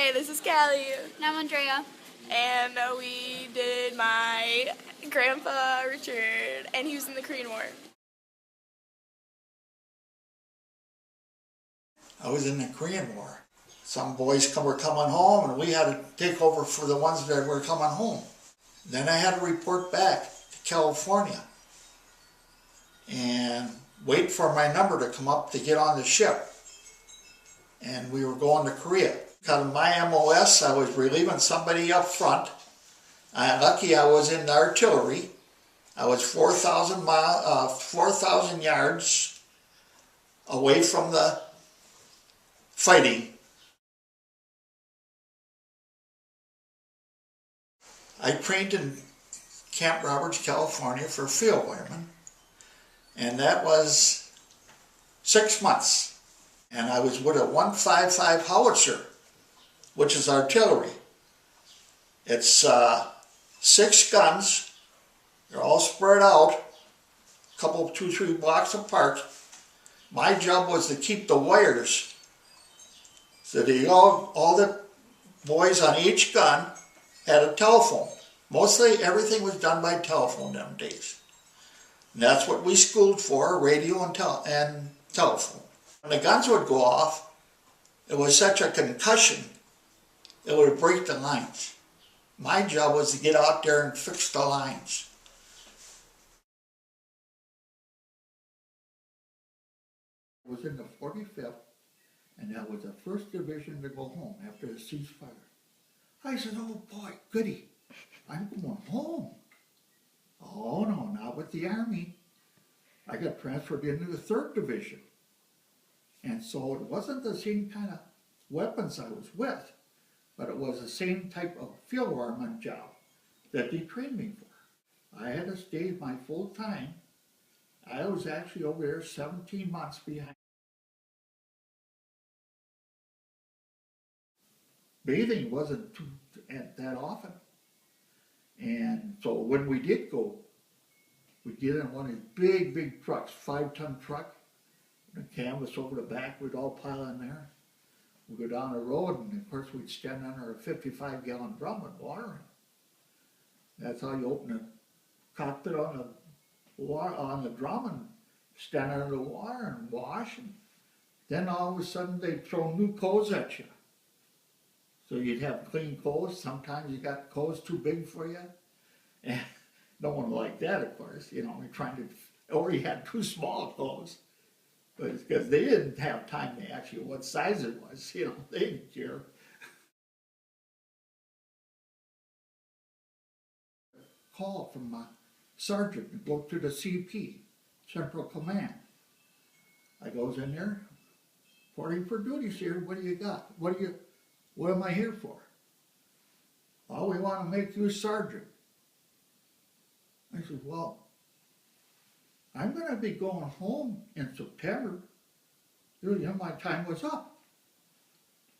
Hey, this is Callie. And I'm Andrea. And we did my grandpa Richard, and he was in the Korean War. I was in the Korean War. Some boys were coming home, and we had to take over for the ones that were coming home. Then I had to report back to California and wait for my number to come up to get on the ship. And we were going to Korea. Because of my MOS, I was relieving somebody up front. Lucky I was in the artillery. I was 4,000 yards away from the fighting. I trained in Camp Roberts, California for field wireman, and that was 6 months. And I was with a 155 howitzer, which is artillery. It's 6 guns. They're all spread out, a couple, 2-3 blocks apart. My job was to keep the wires. So all the boys on each gun had a telephone. Mostly everything was done by telephone them days. And that's what we schooled for, radio and telephone. When the guns would go off, it was such a concussion, it would break the lines. My job was to get out there and fix the lines. I was in the 45th, and that was the 1st Division to go home after the ceasefire. I said, oh boy, goody, I'm going home. Oh no, not with the Army. I got transferred into the 3rd Division. And so it wasn't the same kind of weapons I was with, but it was the same type of field wireman job that they trained me for. I had to stay my full time. I was actually over there 17 months behind. Bathing wasn't that often. And so when we did go, we'd get in one of these big trucks, 5-ton truck, the canvas over the back, we'd all pile in there. We'd go down the road, and of course we'd stand under a 55-gallon drum with water. That's how you open the cockpit on the drum and stand under the water and wash. And then all of a sudden they'd throw new clothes at you. So you'd have clean clothes. Sometimes you got clothes too big for you. And no one liked that, of course. You know, you're trying to, or you had too small clothes. But it's because they didn't have time to ask you what size it was. You know, they didn't care. Call from my sergeant and go to the CP, Central Command. I goes in there, reporting for duty, sir. What do you got? What am I here for? Oh, we want to make you sergeant. I said, well, I'm going to be going home in September. You know, my time was up.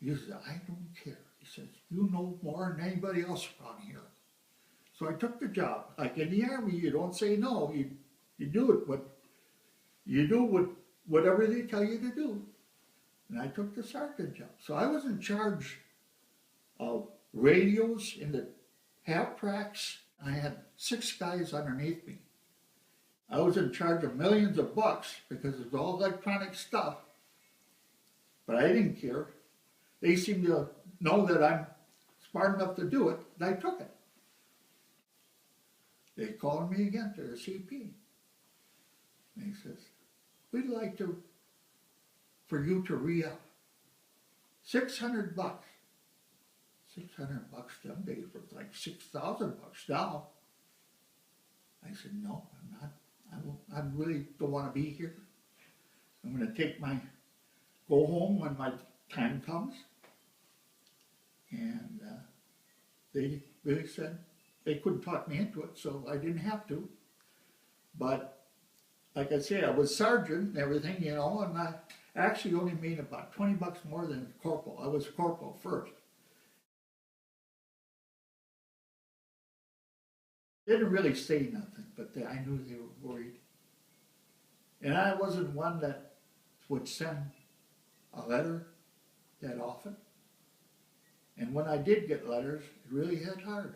He said, I don't care. He says, you know more than anybody else around here. So I took the job. Like in the Army, you don't say no. You do it, but you do whatever they tell you to do. And I took the sergeant job. So I was in charge of radios in the half tracks. I had 6 guys underneath me. I was in charge of millions of bucks because it was all electronic stuff. But I didn't care. They seemed to know that I'm smart enough to do it, and I took it. They called me again to the CP. And he says, we'd like for you to re-up. $600. $600 them days was like $6,000 now. I said, no, I'm not. I really don't want to be here. I'm going to go home when my time comes. And they really said they couldn't talk me into it, so I didn't have to. But like I say, I was sergeant and everything, you know, and I actually only made about $20 more than corporal. I was corporal first. They didn't really say nothing, but I knew they were worried. And I wasn't one that would send a letter that often. And when I did get letters, it really hit hard.